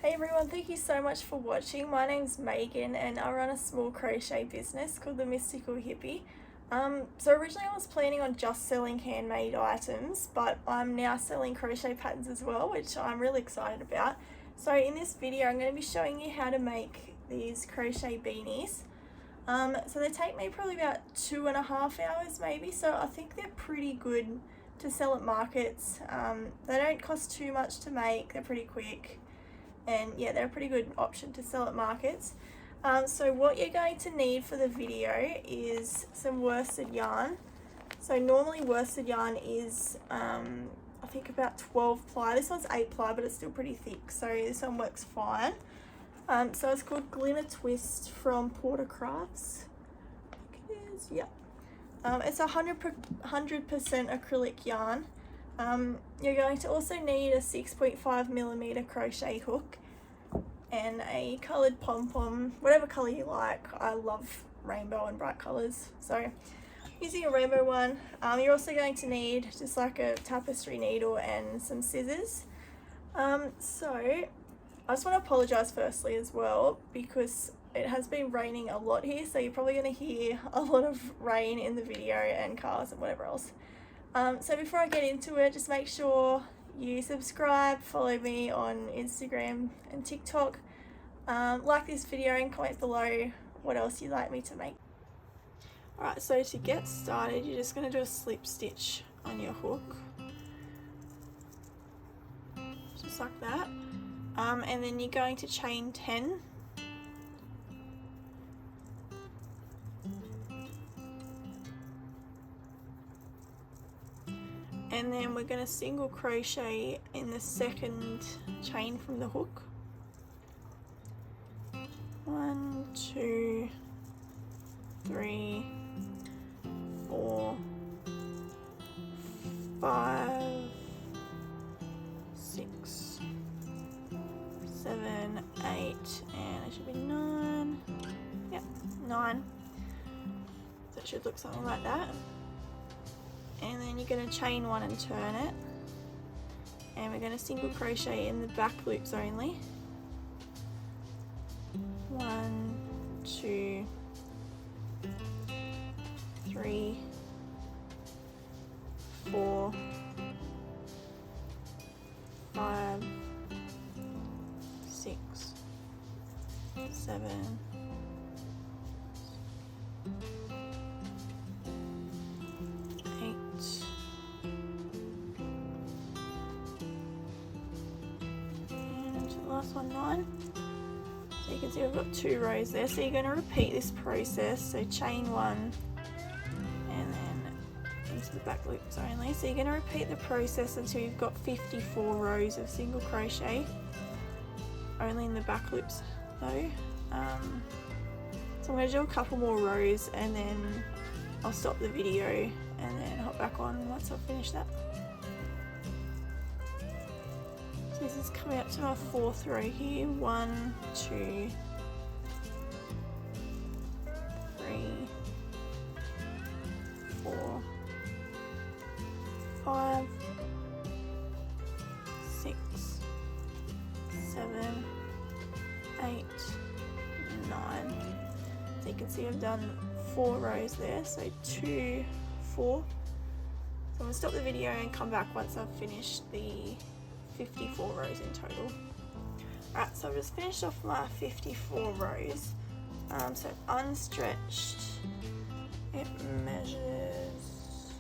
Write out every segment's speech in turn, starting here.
Hey everyone, thank you so much for watching. My name's Megan and I run a small crochet business called The Mystical Hippie. So originally I was planning on just selling handmade items, but I'm now selling crochet patterns as well, which I'm really excited about. So in this video I'm going to be showing you how to make these crochet beanies. So they take me probably about 2.5 hours maybe, so I think they're pretty good to sell at markets. They don't cost too much to make, they're pretty quick. And yeah, they're a pretty good option to sell at markets. So what you're going to need for the video is some worsted yarn. So normally worsted yarn is I think about 12 ply. This one's 8 ply, but it's still pretty thick, so this one works fine. So it's called Glitter Twist from Porter Crafts. I think it is, yeah. It's 100% acrylic yarn. You're going to also need a 6.5mm crochet hook and a coloured pom-pom, whatever colour you like. I love rainbow and bright colours, so using a rainbow one. You're also going to need just like a tapestry needle and some scissors. So I just want to apologise firstly as well, because it has been raining a lot here, so you're probably going to hear a lot of rain in the video and cars and whatever else. So before I get into it, just make sure you subscribe, follow me on Instagram and TikTok, like this video and comment below what else you'd like me to make. Alright, so to get started, you're just going to do a slip stitch on your hook, just like that, and then you're going to chain 10. And then we're going to single crochet in the second chain from the hook. 1, 2, 3, 4, 5, 6, 7, 8, and it should be 9. Yep, 9. So it should look something like that. And then you're going to chain 1 and turn it, and we're going to single crochet in the back loops only. 1, 2, 3, 4, 5, 6, 7, 8, and to the last one, 9. So you can see we've got 2 rows there, so you're going to repeat this process, so chain 1 and then into the back loops only. So you're going to repeat the process until you've got 54 rows of single crochet, only in the back loops though. So I'm going to do a couple more rows and then I'll stop the video and then hop back on once I've finished that. So this is coming up to my 4th row here. 1, 2, 3, 4, 5, 6, 7, 8, 9. So you can see I've done 4 rows there, so 2, 4. So I'm going to stop the video and come back once I've finished the 54 rows in total. Alright, so I've just finished off my 54 rows. So unstretched, it measures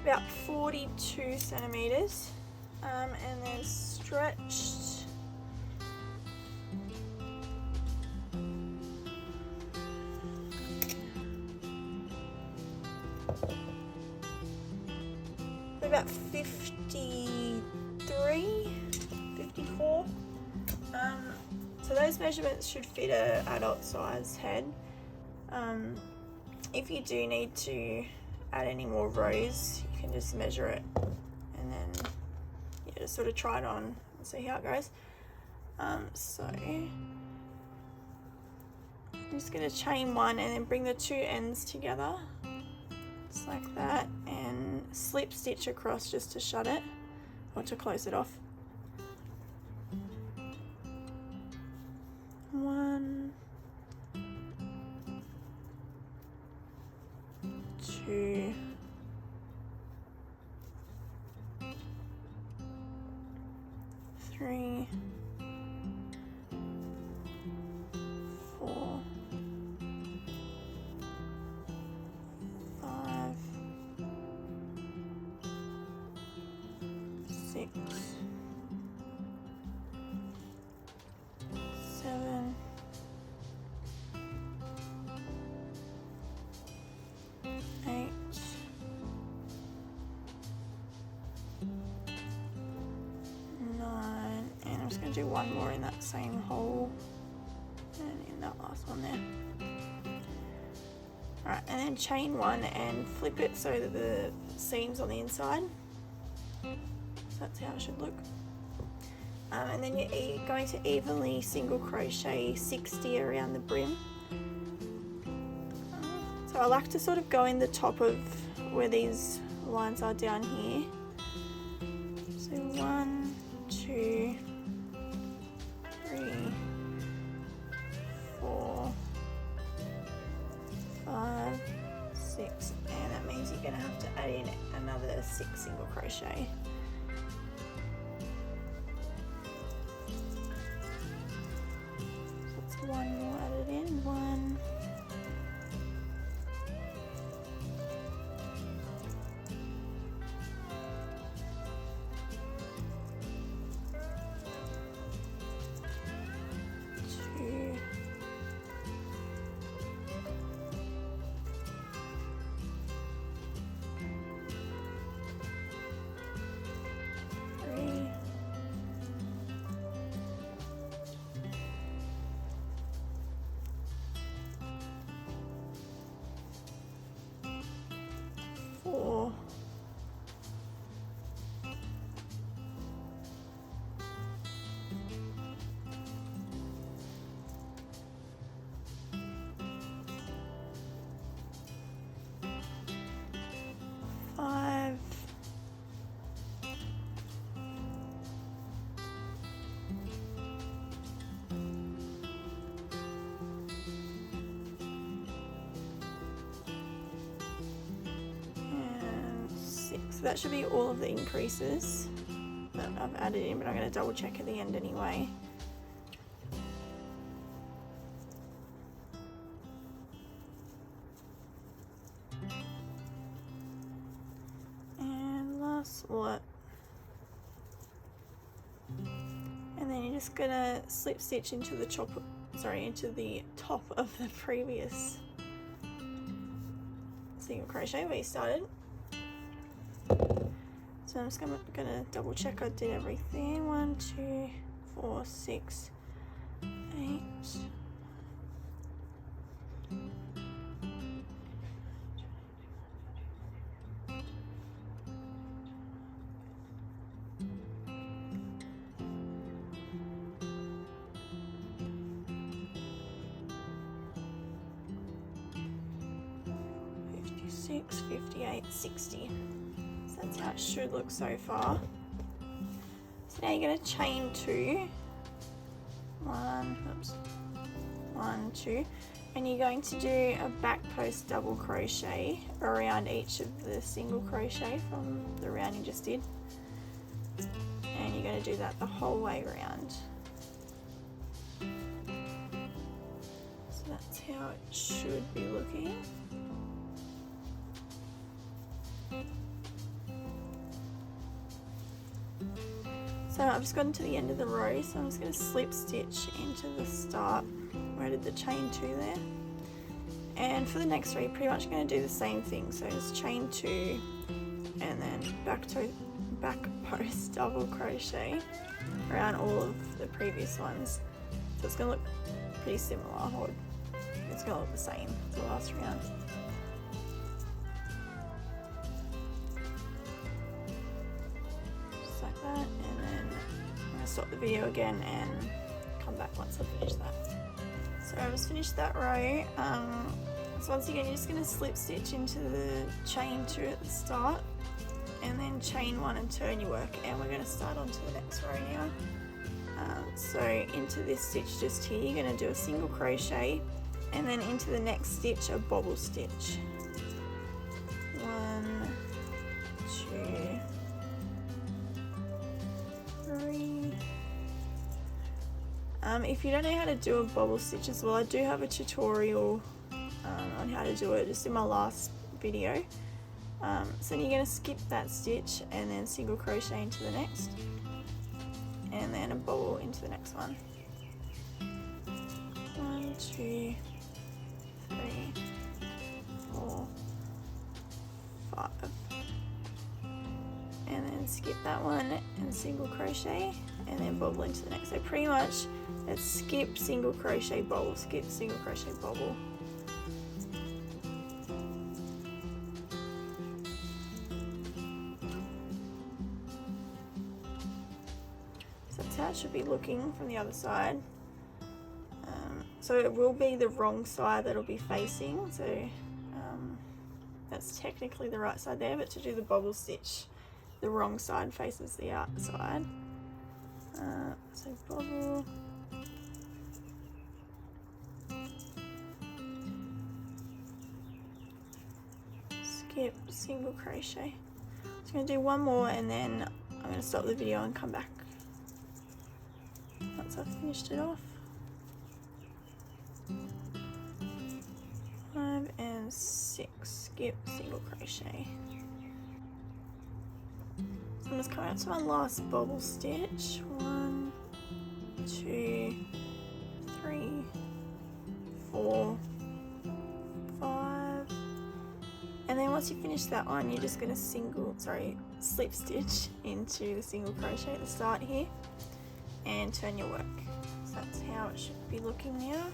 about 42 centimeters, and then stretched about 53, 54. So those measurements should fit an adult size head. If you do need to add any more rows, you can just measure it and then just sort of try it on and see how it goes. So I'm just going to chain 1 and then bring the 2 ends together just like that, and slip stitch across just to shut it or to close it off. 1, 2, 3, 4, 5, 6, 7, 8, 9, and I'm just going to do one more in that same hole and in that last one there. Alright, and then chain 1 and flip it so that the seam's on the inside. So that's how it should look. And then you're going to evenly single crochet 60 around the brim. So I like to sort of go in the top of where these lines are down here. So 1, 2, 3, 4, 5, 6, and that means you're going to have to add in another 6 single crochet. So it's one more added in, 1, 2, 3, 4, 5, 6. So that should be all of the increases that I've added in, but I'm going to double check at the end anyway. And last lot. And then you're just going to slip stitch into the into the top of the previous single crochet where you started. So I'm just going to double check I did everything. 1, 2, 4, 6, 8. Six, 58, 60. So that's how it should look so far. So now you're going to chain 2. 1, 2, and you're going to do a back post double crochet around each of the single crochet from the round you just did, and you're going to do that the whole way around. So that's how it should be looking. So I've just gotten to the end of the row, so I'm just going to slip stitch into the start where I did the chain 2 there. And for the next row, you're pretty much going to do the same thing. So just chain 2 and then back post double crochet around all of the previous ones. So it's going to look pretty similar, or it's going to look the same as the last round. Just like that, and then I'm going to stop the video again and come back once I've finished that. So I've just finished that row. So once again, you're just going to slip stitch into the chain 2 at the start, and then chain 1 and turn your work, and we're going to start on to the next row now. So into this stitch just here, you're going to do a single crochet, and then into the next stitch a bobble stitch. 1, 2, 3. If you don't know how to do a bobble stitch as well, I do have a tutorial on how to do it just in my last video. So then you're going to skip that stitch and then single crochet into the next, and then a bobble into the next one. 1, 2, 3, 4, 5, and then skip that one and single crochet and then bobble into the next. So pretty much it's skip, single crochet, bobble, skip, single crochet, bobble. So that's how it should be looking from the other side. So it will be the wrong side that'll be facing, so that's technically the right side there, but to do the bobble stitch, the wrong side faces the outside. So bobble, skip, single crochet. So I'm going to do one more and then I'm going to stop the video and come back once I've finished it off. 5 and 6, skip, single crochet. So I'm just coming up to my last bobble stitch. 1, 2, 3, 4, 5. And then once you finish that one, you're just going to slip stitch into the single crochet at the start here and turn your work. So that's how it should be looking now.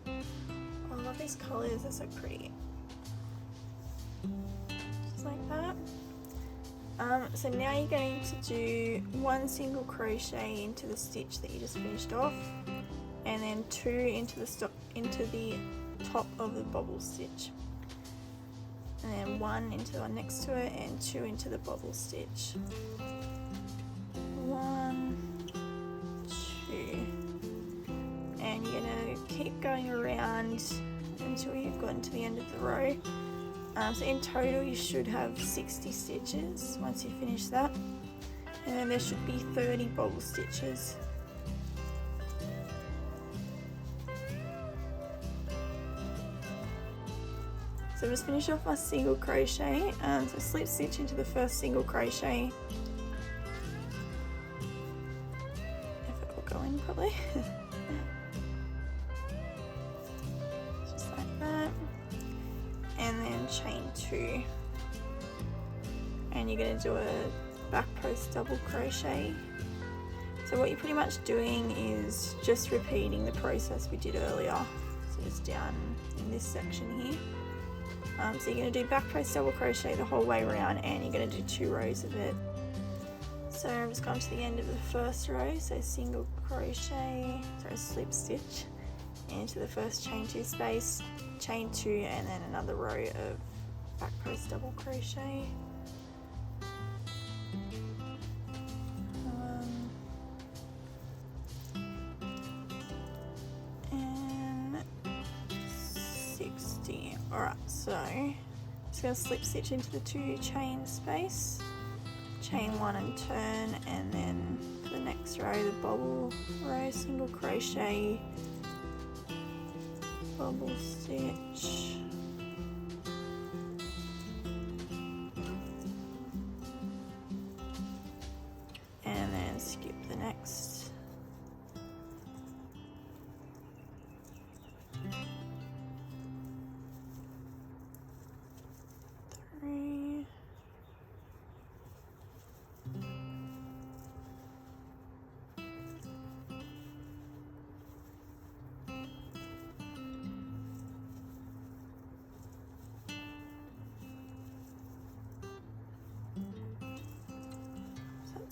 I love these colours, they're so pretty. Just like that. So now you're going to do 1 single crochet into the stitch that you just finished off, and then 2 into the top of the bobble stitch, and then 1 into the one next to it, and 2 into the bobble stitch. 1, 2, and you're going to keep going around until you've gotten to the end of the row. So in total you should have 60 stitches once you finish that, and then there should be 30 bobble stitches. So just finish off my single crochet, so slip stitch into the first single crochet, if it will go in properly. Just like that, and then chain 2, and you're going to do a back post double crochet. So what you're pretty much doing is just repeating the process we did earlier, so it's down in this section here. So you're going to do back post double crochet the whole way around, and you're going to do 2 rows of it. So I'm just going to the end of the first row, so single crochet, slip stitch into the first chain 2 space, chain 2, and then another row of back post double crochet. And 60. Alright, so I'm just going to slip stitch into the 2 chain space, chain 1 and turn, and then for the next row, the bobble row, single crochet, bobble stitch, and then skip the next.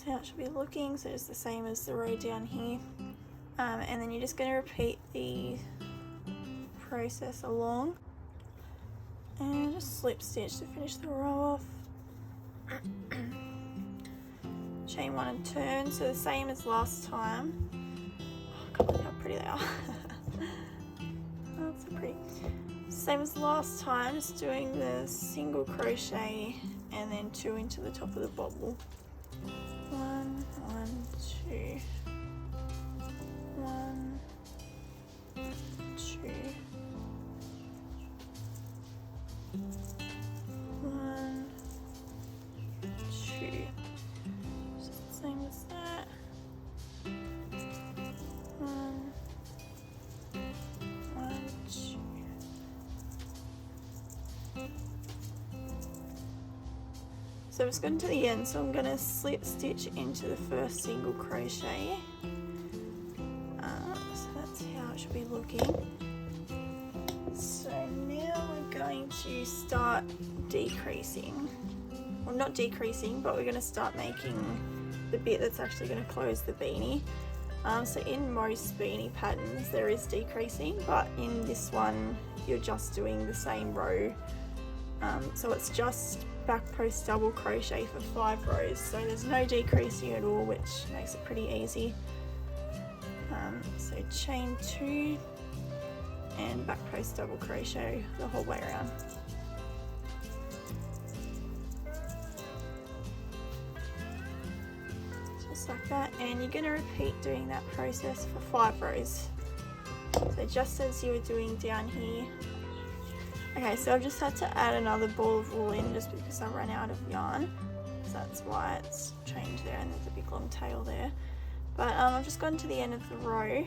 How it should be looking, so it's the same as the row down here, and then you're just going to repeat the process along. and just slip stitch to finish the row off. Chain 1 and turn, so the same as last time. Oh, I can't believe how pretty they are. Oh, so pretty. Same as last time, just doing the single crochet and then 2 into the top of the bobble. 1, 1, 2, 1, 2, 1, 2. So same as that. 1, 1, 2. So it's gotten to the end, so I'm going to slip stitch into the first single crochet. So that's how it should be looking. So now we're going to start decreasing. Well, not decreasing, but we're going to start making the bit that's actually going to close the beanie. So in most beanie patterns there is decreasing, but in this one you're just doing the same row. So it's just back post double crochet for 5 rows, so there's no decreasing at all, which makes it pretty easy. So chain 2 and back post double crochet the whole way around. Just like that, and you're going to repeat doing that process for 5 rows. So just as you were doing down here. Okay, so I've just had to add another ball of wool in just because I ran out of yarn. So that's why it's chained there and there's a big long tail there. But I've just gone to the end of the row.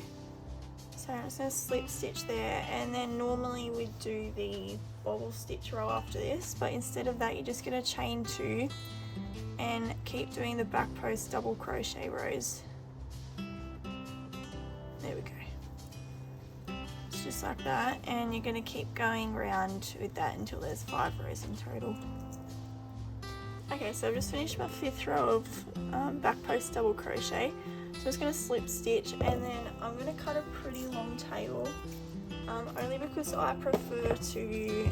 So I'm just going to slip stitch there, and then normally we'd do the bobble stitch row after this, but instead of that you're just going to chain 2 and keep doing the back post double crochet rows. There we go. Just like that, and you're going to keep going around with that until there's 5 rows in total. Okay, so I've just finished my 5th row of back post double crochet. So I'm just going to slip stitch, and then I'm going to cut a pretty long tail, only because I prefer to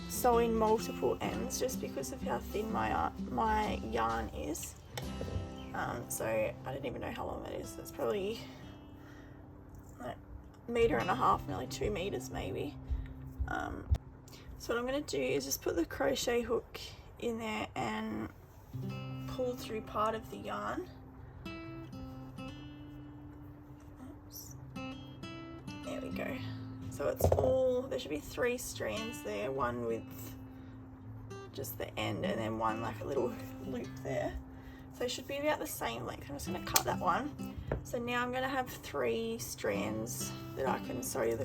sew in multiple ends just because of how thin my yarn is. So I don't even know how long that is. That's probably like 1.5 meters, nearly 2 meters maybe. So what I'm going to do is just put the crochet hook in there and pull through part of the yarn. Oops. There we go. So it's all, there should be 3 strands there, one with just the end and then one like a little loop there. So it should be about the same length. I'm just going to cut that one. So now I'm going to have 3 strands that I can sew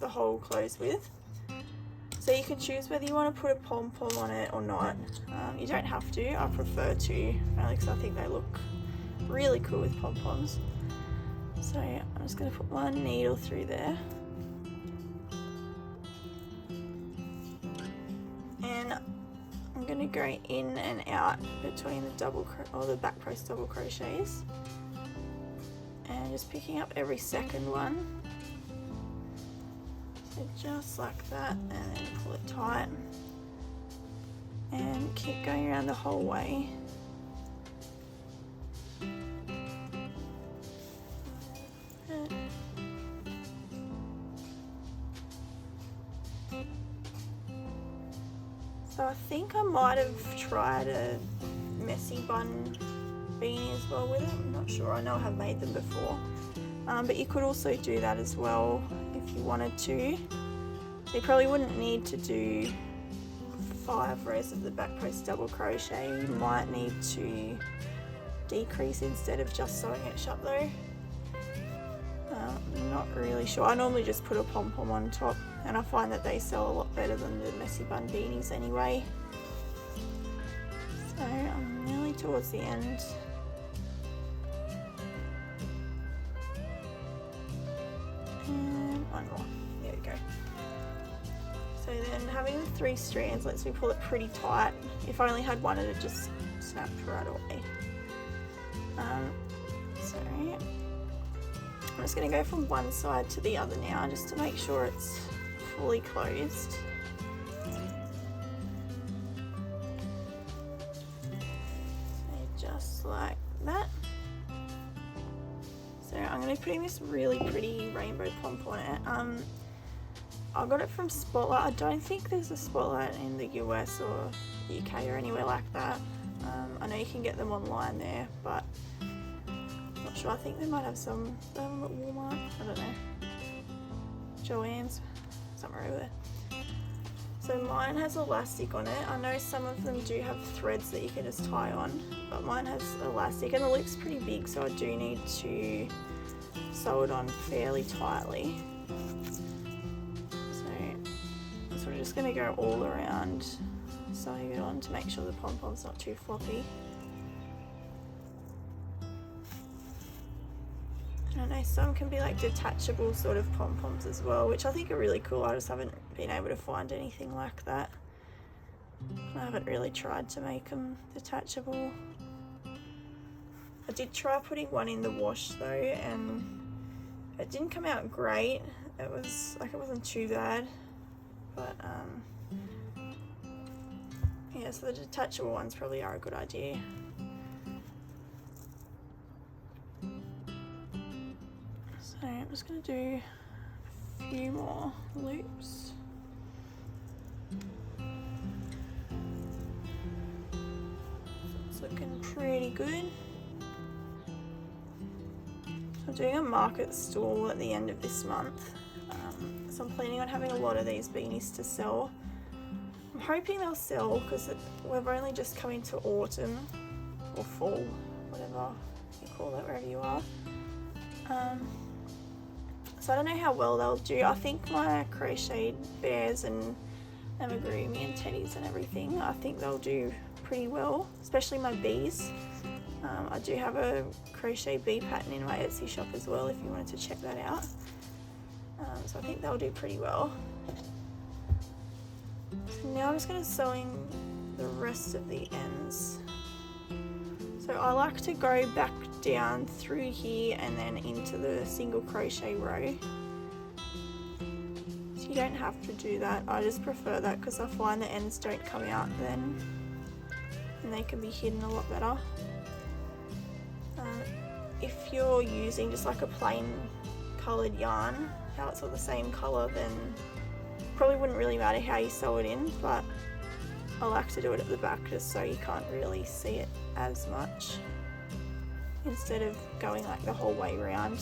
the whole close with. So you can choose whether you want to put a pom-pom on it or not. You don't have to. I prefer to, only because I think they look really cool with pom-poms. So I'm just going to put one needle through there. And I'm going to go in and out between the back post double crochets, and just picking up every second one. So just like that, and then pull it tight and keep going around the whole way. So I think I might have tried a messy bun beanie as well with it. I'm not sure. I know I have made them before. But you could also do that as well if you wanted to. So you probably wouldn't need to do 5 rows of the back post double crochet. You might need to decrease instead of just sewing it shut though. I'm not really sure. I normally just put a pom-pom on top, and I find that they sell a lot better than the messy bun beanies anyway. So I'm nearly towards the end. And one more. There we go. So then having the 3 strands lets me pull it pretty tight. If I only had one, it'd just snap right away. So I'm just going to go from one side to the other now just to make sure it's fully closed. just like that. So I'm going to be putting this really pretty rainbow pom-pom on it. I got it from Spotlight. I don't think there's a Spotlight in the US or UK or anywhere like that. I know you can get them online there, but I'm not sure. I think they might have some at Walmart. I don't know. Joann's, somewhere over there. So mine has elastic on it. I know some of them do have threads that you can just tie on, but mine has elastic and the loop's pretty big, so I do need to sew it on fairly tightly. So we're just going to go all around sewing it on to make sure the pom-pom's not too floppy. And I know some can be like detachable sort of pom-poms as well, which I think are really cool. I just haven't been able to find anything like that. I haven't really tried to make them detachable. I did try putting one in the wash though, and it didn't come out great. It wasn't too bad, but yeah, so the detachable ones probably are a good idea. So I'm just going to do a few more loops. It's looking pretty good. I'm doing a market stall at the end of this month, so I'm planning on having a lot of these beanies to sell. I'm hoping they'll sell because we've only just come into autumn or fall, whatever you call it, wherever you are. So I don't know how well they'll do. I think my crocheted bears and amigurumi and teddies and everything, I think they'll do pretty well, especially my bees. I do have a crochet bee pattern in my Etsy shop as well if you wanted to check that out. So I think they'll do pretty well. So now I'm just going to sew in the rest of the ends. So I like to go back down through here and then into the single crochet row. So you don't have to do that. I just prefer that because I find the ends don't come out then, and they can be hidden a lot better. If you're using just like a plain coloured yarn, how it's all the same colour, then probably wouldn't really matter how you sew it in, but I like to do it at the back just so you can't really see it as much, instead of going like the whole way around.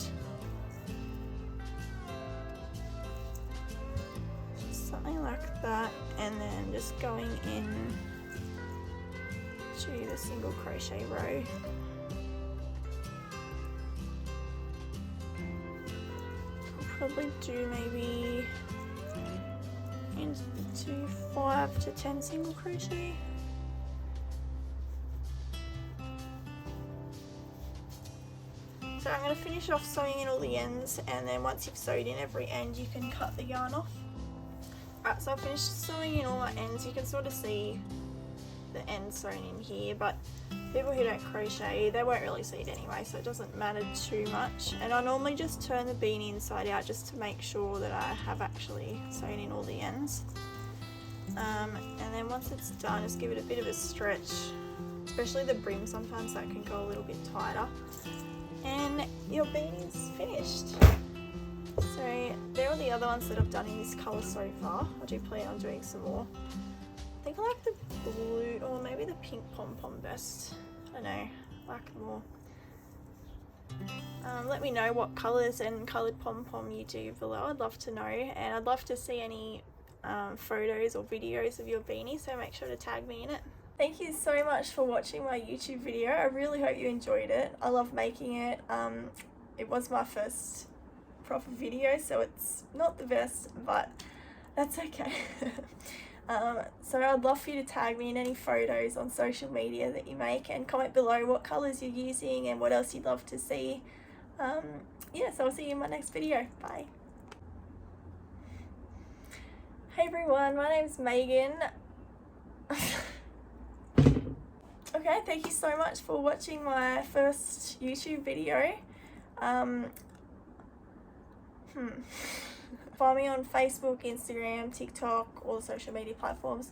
Just something like that, and then just going in to the single crochet row. Probably do maybe into 5 to 10 single crochet. So I'm going to finish off sewing in all the ends, and then once you've sewed in every end you can cut the yarn off. Alright, so I've finished sewing in all my ends. You can sort of see the ends sewn in here, but people who don't crochet, they won't really see it anyway, so it doesn't matter too much. And I normally just turn the beanie inside out just to make sure that I have actually sewn in all the ends. And then once it's done, just give it a bit of a stretch, especially the brim. Sometimes that can go a little bit tighter, and your beanie's finished. So there are the other ones that I've done in this colour so far. I do plan on doing some more. I think I like the blue, or maybe the pink pom-pom best. I don't know, I like them all. Let me know what colours and coloured pom-pom you do below. I'd love to know, and I'd love to see any photos or videos of your beanie, so make sure to tag me in it. Thank you so much for watching my YouTube video. I really hope you enjoyed it. I love making it. It was my first proper video, so it's not the best, but that's okay. So I'd love for you to tag me in any photos on social media that you make, and comment below what colours you're using and what else you'd love to see. Yeah, so I'll see you in my next video. Bye. Hey everyone, my name's Megan. Okay, thank you so much for watching my first YouTube video. Find me on Facebook, Instagram, TikTok, all the social media platforms.